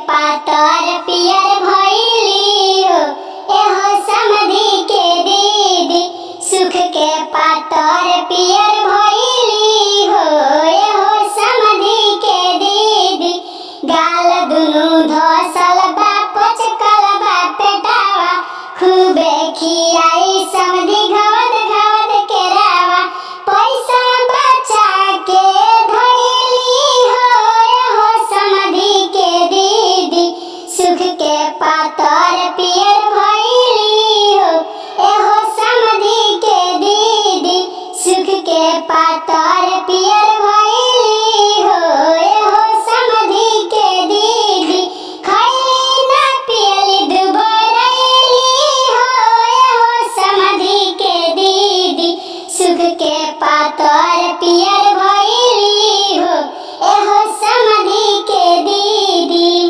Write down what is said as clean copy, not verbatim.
पातर पियर भइली हो एहो समधी के दीदी। सुख के पातर पियर भइली हो एहो समधी के दीदी। गाल दुनु धसल बा पचकल बा पेटावा खूबे खियाई समधी घवद घवद के रावा। पैसा बचा के धइली हो एहो समधी के दीदी। सुख के पातर पियर भइली हो एहो समधी के दीदी। सुख के पातर पियर भइली हो एहो समधी के दीदी। खइली ना पियली दुबरैली हो एहो समधी के दीदी। सुख के पातर पियर